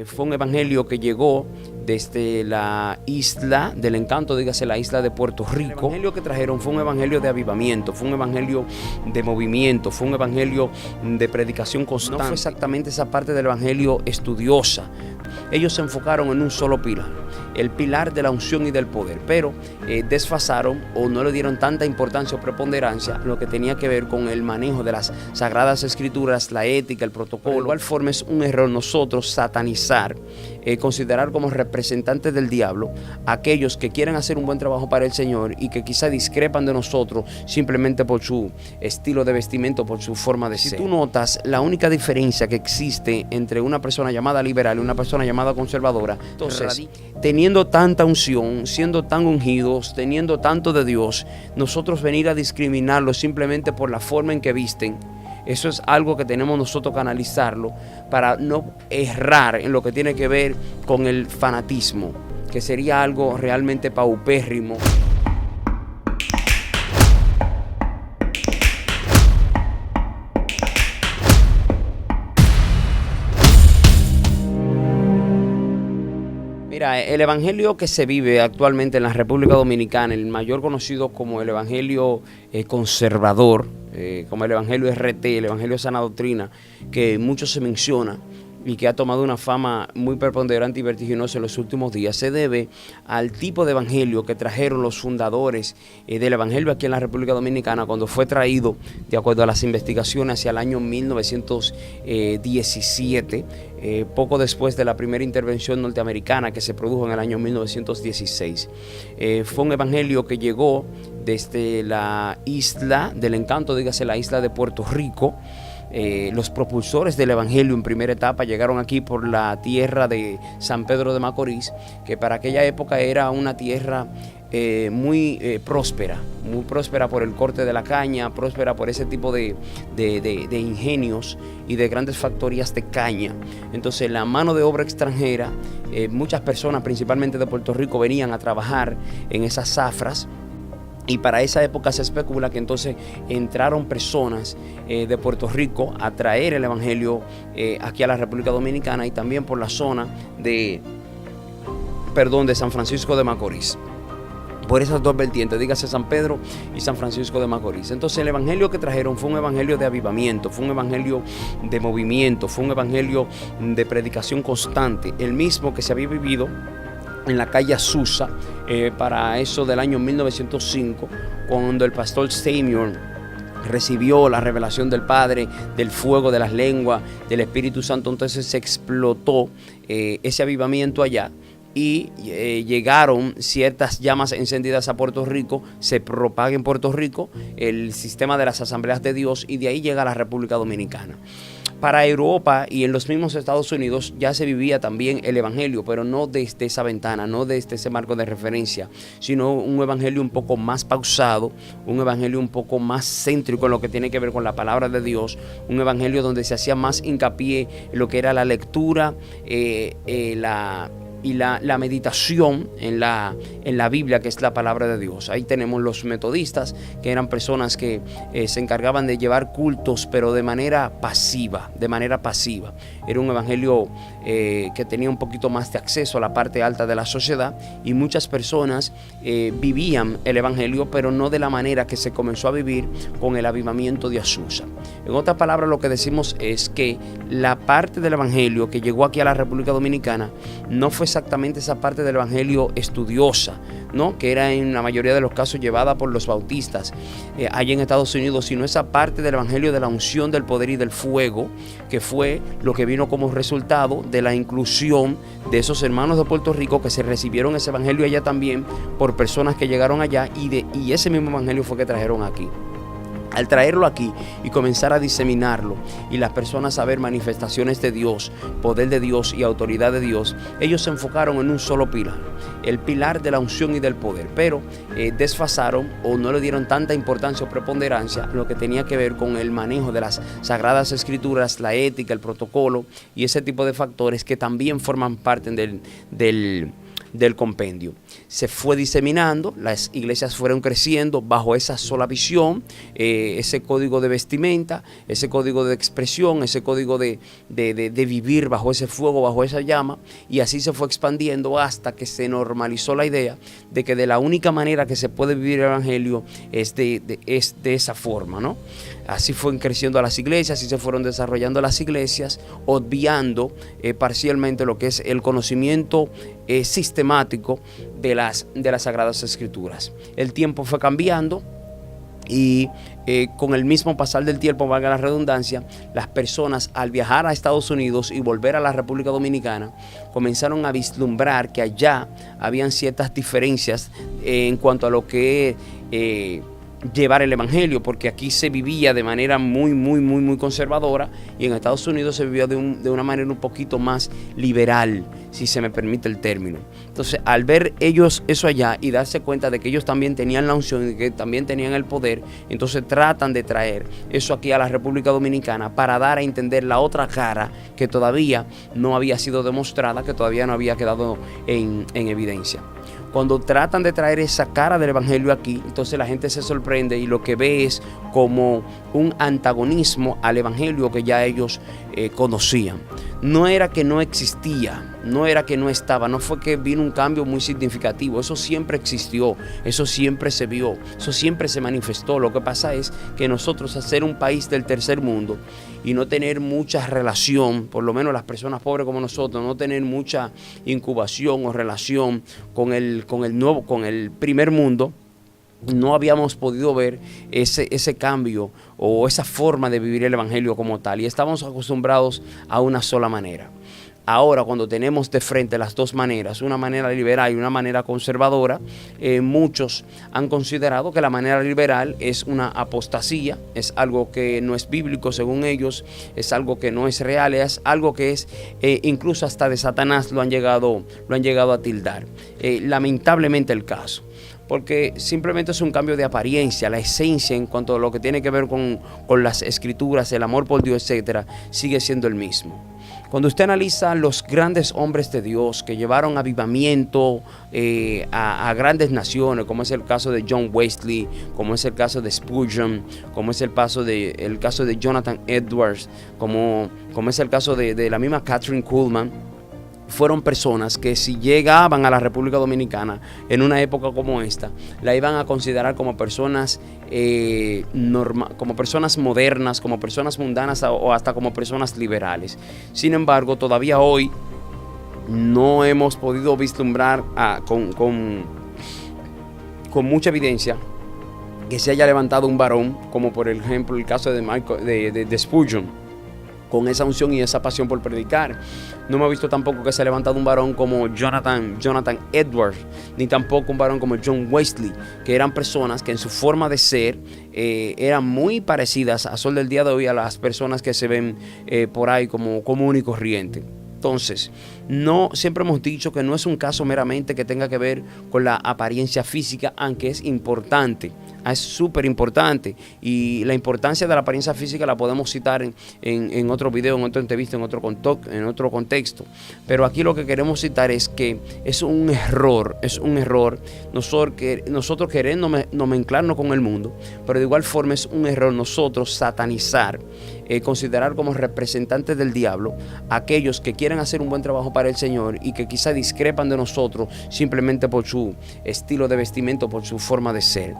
Fue un evangelio que llegó desde la isla del encanto, dígase la isla de Puerto Rico. El evangelio que trajeron fue un evangelio de avivamiento, fue un evangelio de movimiento, fue un evangelio de predicación constante. No fue exactamente esa parte del evangelio estudiosa. Ellos se enfocaron en un solo pilar, el pilar de la unción y del poder, pero desfasaron o no le dieron tanta importancia o preponderancia a lo que tenía que ver con el manejo de las sagradas escrituras, la ética, el protocolo. De igual forma es un error nosotros satanizar, considerar como representantes del diablo aquellos que quieren hacer un buen trabajo para el Señor y que quizá discrepan de nosotros simplemente por su estilo de vestimenta, por su forma de ser. Si tú notas, la única diferencia que existe entre una persona llamada liberal y una persona llamada conservadora, entonces, teniendo tanta unción, siendo tan ungidos, teniendo tanto de Dios, nosotros venir a discriminarlos simplemente por la forma en que visten, eso es algo que tenemos nosotros que analizarlo para no errar en lo que tiene que ver con el fanatismo, que sería algo realmente paupérrimo. Mira, el evangelio que se vive actualmente en la República Dominicana, el mayor conocido como el evangelio conservador, como el evangelio RT, el evangelio sana doctrina, que mucho se menciona y que ha tomado una fama muy preponderante y vertiginosa en los últimos días, se debe al tipo de evangelio que trajeron los fundadores del evangelio aquí en la República Dominicana cuando fue traído, de acuerdo a las investigaciones, hacia el año 1917, poco después de la primera intervención norteamericana que se produjo en el año 1916. Fue un evangelio que llegó desde la isla del encanto, dígase la isla de Puerto Rico. Los propulsores del evangelio en primera etapa llegaron aquí por la tierra de San Pedro de Macorís, que para aquella época era una tierra muy próspera por el corte de la caña, próspera por ese tipo de ingenios y de grandes factorías de caña. Entonces la mano de obra extranjera, muchas personas principalmente de Puerto Rico venían a trabajar en esas zafras. Y para esa época se especula que entonces entraron personas de Puerto Rico a traer el evangelio aquí a la República Dominicana y también por la zona de San Francisco de Macorís. Por esas dos vertientes, dígase San Pedro y San Francisco de Macorís. Entonces el evangelio que trajeron fue un evangelio de avivamiento, fue un evangelio de movimiento, fue un evangelio de predicación constante, el mismo que se había vivido en la calle Azusa, para eso del año 1905, cuando el pastor Seymour recibió la revelación del Padre, del fuego, de las lenguas, del Espíritu Santo. Entonces se explotó ese avivamiento allá y llegaron ciertas llamas encendidas a Puerto Rico, se propaga en Puerto Rico el sistema de las asambleas de Dios y de ahí llega a la República Dominicana. Para Europa y en los mismos Estados Unidos ya se vivía también el evangelio, pero no desde esa ventana, no desde ese marco de referencia, sino un evangelio un poco más pausado, un evangelio un poco más céntrico en lo que tiene que ver con la palabra de Dios, un evangelio donde se hacía más hincapié en lo que era la lectura, la meditación en la Biblia, que es la palabra de Dios. Ahí tenemos los metodistas, que eran personas que se encargaban de llevar cultos, pero de manera pasiva. Era un evangelio que tenía un poquito más de acceso a la parte alta de la sociedad y muchas personas vivían el evangelio, pero no de la manera que se comenzó a vivir con el avivamiento de Azusa. En otras palabras, lo que decimos es que la parte del evangelio que llegó aquí a la República Dominicana no fue exactamente esa parte del evangelio estudiosa, ¿no?, que era en la mayoría de los casos llevada por los bautistas allá en Estados Unidos, sino esa parte del evangelio de la unción, del poder y del fuego, que fue lo que vino como resultado de la inclusión de esos hermanos de Puerto Rico que se recibieron ese evangelio allá también por personas que llegaron allá y ese mismo evangelio fue que trajeron aquí. Al traerlo aquí y comenzar a diseminarlo y las personas a ver manifestaciones de Dios, poder de Dios y autoridad de Dios, ellos se enfocaron en un solo pilar, el pilar de la unción y del poder, pero desfasaron o no le dieron tanta importancia o preponderancia a lo que tenía que ver con el manejo de las sagradas escrituras, la ética, el protocolo y ese tipo de factores que también forman parte del compendio. Se fue diseminando, las iglesias fueron creciendo bajo esa sola visión, ese código de vestimenta, ese código de expresión, ese código de vivir bajo ese fuego, bajo esa llama, y así se fue expandiendo hasta que se normalizó la idea de que de la única manera que se puede vivir el evangelio es de esa forma, ¿no? Así fueron creciendo las iglesias, así se fueron desarrollando las iglesias, obviando parcialmente lo que es el conocimiento sistemático de las Sagradas Escrituras. El tiempo fue cambiando y con el mismo pasar del tiempo, valga la redundancia, las personas al viajar a Estados Unidos y volver a la República Dominicana comenzaron a vislumbrar que allá habían ciertas diferencias en cuanto a lo que llevar el evangelio, porque aquí se vivía de manera muy conservadora y en Estados Unidos se vivía de una manera un poquito más liberal, si se me permite el término. Entonces, al ver ellos eso allá y darse cuenta de que ellos también tenían la unción y que también tenían el poder, entonces tratan de traer eso aquí a la República Dominicana para dar a entender la otra cara que todavía no había sido demostrada, que todavía no había quedado en evidencia. Cuando tratan de traer esa cara del evangelio aquí, entonces la gente se sorprende y lo que ve es como un antagonismo al evangelio que ya ellos conocían. No era que no existía, no era que no estaba, no fue que vino un cambio muy significativo. Eso siempre existió, eso siempre se vio, eso siempre se manifestó. Lo que pasa es que nosotros, al ser un país del tercer mundo y no tener mucha relación, por lo menos las personas pobres como nosotros, no tener mucha incubación o relación con el primer mundo, no habíamos podido ver ese cambio o esa forma de vivir el evangelio como tal, y estábamos acostumbrados a una sola manera. Ahora, cuando tenemos de frente las dos maneras, una manera liberal y una manera conservadora, muchos han considerado que la manera liberal es una apostasía, es algo que no es bíblico según ellos, es algo que no es real, es algo que es incluso hasta de Satanás lo han llegado a tildar. Lamentablemente el caso, porque simplemente es un cambio de apariencia. La esencia en cuanto a lo que tiene que ver con las escrituras, el amor por Dios, etcétera, sigue siendo el mismo. Cuando usted analiza los grandes hombres de Dios que llevaron avivamiento a grandes naciones, como es el caso de John Wesley, como es el caso de Spurgeon, como es el caso de Jonathan Edwards, como es el caso de la misma Kathryn Kuhlman, fueron personas que si llegaban a la República Dominicana en una época como esta, la iban a considerar como personas como personas modernas, como personas mundanas o hasta como personas liberales. Sin embargo, todavía hoy no hemos podido vislumbrar con mucha evidencia que se haya levantado un varón, como por ejemplo el caso de Spurgeon, con esa unción y esa pasión por predicar. No me he visto tampoco que se ha levantado un varón como Jonathan Edwards, ni tampoco un varón como John Wesley, que eran personas que en su forma de ser eran muy parecidas a sol del día de hoy a las personas que se ven por ahí como común y corriente. Entonces, siempre hemos dicho que no es un caso meramente que tenga que ver con la apariencia física, aunque es importante, es súper importante, y la importancia de la apariencia física la podemos citar en otro video, en otra entrevista, en otro contexto, pero aquí lo que queremos citar es que es un error nosotros querendo nomenclarnos con el mundo, pero de igual forma es un error nosotros satanizar, considerar como representantes del diablo aquellos que quieren hacer un buen trabajo para el Señor y que quizá discrepan de nosotros simplemente por su estilo de vestimenta, por su forma de ser.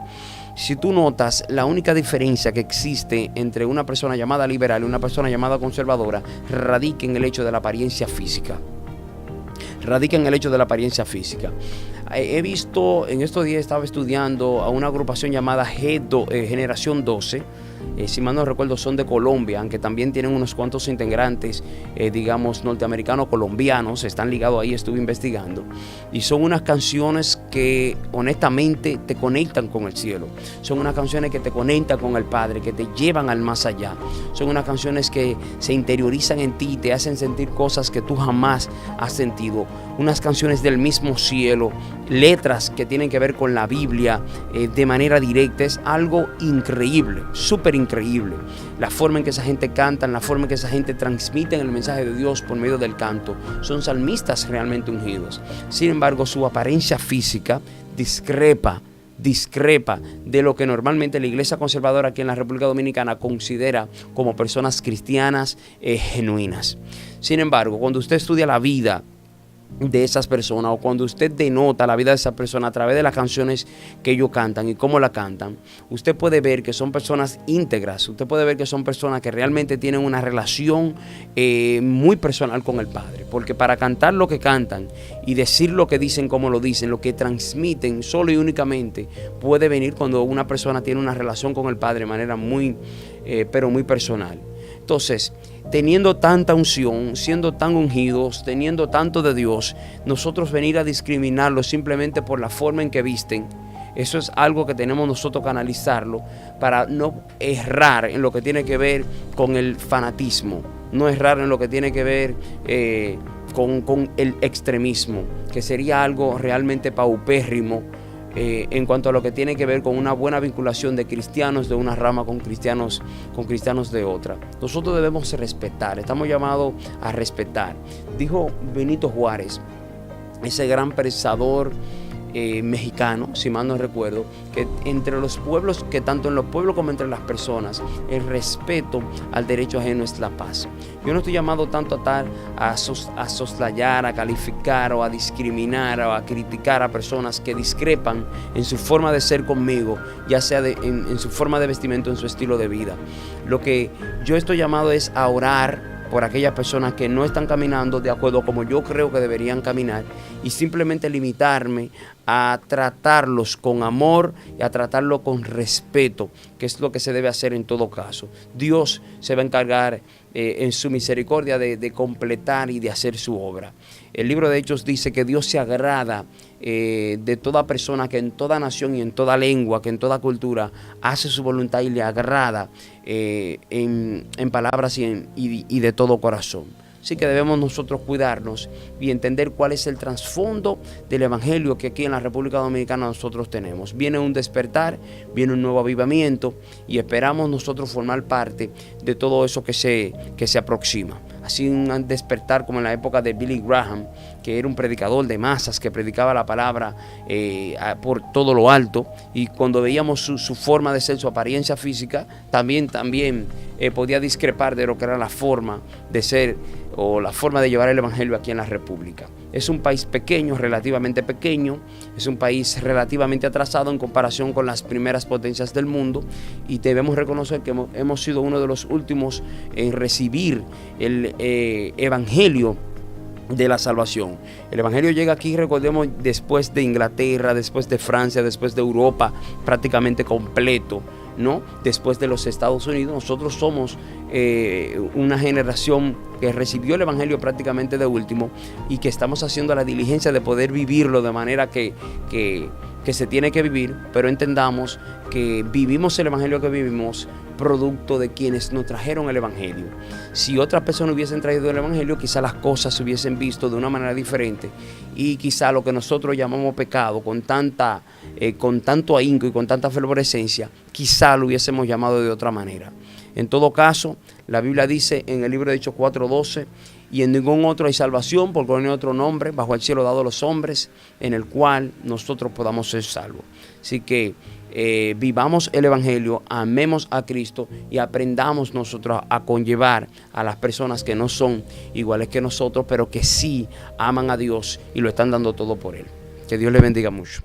Si tú notas, la única diferencia que existe entre una persona llamada liberal y una persona llamada conservadora radica en el hecho de la apariencia física. He visto, en estos días estaba estudiando a una agrupación llamada Generación 12, si mal no recuerdo son de Colombia, aunque también tienen unos cuantos integrantes, digamos, norteamericanos, colombianos, están ligados ahí, estuve investigando, y son unas canciones que honestamente te conectan con el cielo, son unas canciones que te conectan con el Padre, que te llevan al más allá, son unas canciones que se interiorizan en ti y te hacen sentir cosas que tú jamás has sentido, unas canciones del mismo cielo letras que tienen que ver con la Biblia de manera directa. Es algo increíble, súper increíble. La forma en que esa gente canta, la forma en que esa gente transmite el mensaje de Dios por medio del canto. Son salmistas realmente ungidos. Sin embargo, su apariencia física discrepa de lo que normalmente la iglesia conservadora aquí en la República Dominicana considera como personas cristianas genuinas. Sin embargo, cuando usted estudia la vida de esas personas, o cuando usted denota la vida de esa persona a través de las canciones que ellos cantan y cómo la cantan, usted puede ver que son personas íntegras. Usted puede ver que son personas que realmente tienen una relación muy personal con el Padre, porque para cantar lo que cantan y decir lo que dicen como lo dicen, lo que transmiten solo y únicamente puede venir cuando una persona tiene una relación con el Padre de manera muy pero muy personal. Entonces, teniendo tanta unción, siendo tan ungidos, teniendo tanto de Dios, nosotros venir a discriminarlos simplemente por la forma en que visten, eso es algo que tenemos nosotros que analizarlo para no errar en lo que tiene que ver con el fanatismo, no errar en lo que tiene que ver con el extremismo, que sería algo realmente paupérrimo en cuanto a lo que tiene que ver con una buena vinculación de cristianos de una rama con cristianos de otra. Nosotros debemos respetar, estamos llamados a respetar. Dijo Benito Juárez, ese gran pensador mexicano, si mal no recuerdo, que entre los pueblos, que tanto en los pueblos como entre las personas, el respeto al derecho ajeno es la paz. Yo no estoy llamado tanto a soslayar, a calificar o a discriminar o a criticar a personas que discrepan en su forma de ser conmigo, ya sea en su forma de vestimenta o en su estilo de vida. Lo que yo estoy llamado es a orar por aquellas personas que no están caminando de acuerdo como yo creo que deberían caminar, y simplemente limitarme a tratarlos con amor y a tratarlos con respeto, que es lo que se debe hacer en todo caso. Dios se va a encargar en su misericordia de completar y de hacer su obra. El libro de Hechos dice que Dios se agrada de toda persona que en toda nación y en toda lengua, que en toda cultura hace su voluntad y le agrada en palabras y de todo corazón. Así que debemos nosotros cuidarnos y entender cuál es el trasfondo del evangelio que aquí en la República Dominicana nosotros tenemos. Viene un despertar, viene un nuevo avivamiento y esperamos nosotros formar parte de todo eso que se aproxima. Así un despertar como en la época de Billy Graham, que era un predicador de masas, que predicaba la palabra por todo lo alto, y cuando veíamos su forma de ser, su apariencia física, también podía discrepar de lo que era la forma de ser o la forma de llevar el evangelio aquí en la República. Es un país pequeño, relativamente pequeño, es un país relativamente atrasado en comparación con las primeras potencias del mundo, y debemos reconocer que hemos sido uno de los últimos en recibir el evangelio de la salvación. El evangelio llega aquí, recordemos, después de Inglaterra, después de Francia, después de Europa, prácticamente completo, ¿no? Después de los Estados Unidos. Nosotros somos una generación que recibió el evangelio prácticamente de último, y que estamos haciendo la diligencia de poder vivirlo de manera que se tiene que vivir, pero entendamos que vivimos el evangelio que vivimos producto de quienes nos trajeron el evangelio. Si otras personas hubiesen traído el evangelio, quizá las cosas se hubiesen visto de una manera diferente, y quizá lo que nosotros llamamos pecado con tanto ahínco y con tanta fervorescencia, quizá lo hubiésemos llamado de otra manera. En todo caso, la Biblia dice en el libro de Hechos 4:12, y en ningún otro hay salvación, porque no hay otro nombre bajo el cielo dado a los hombres en el cual nosotros podamos ser salvos. Así que vivamos el evangelio, amemos a Cristo y aprendamos nosotros a conllevar a las personas que no son iguales que nosotros, pero que sí aman a Dios y lo están dando todo por Él. Que Dios les bendiga mucho.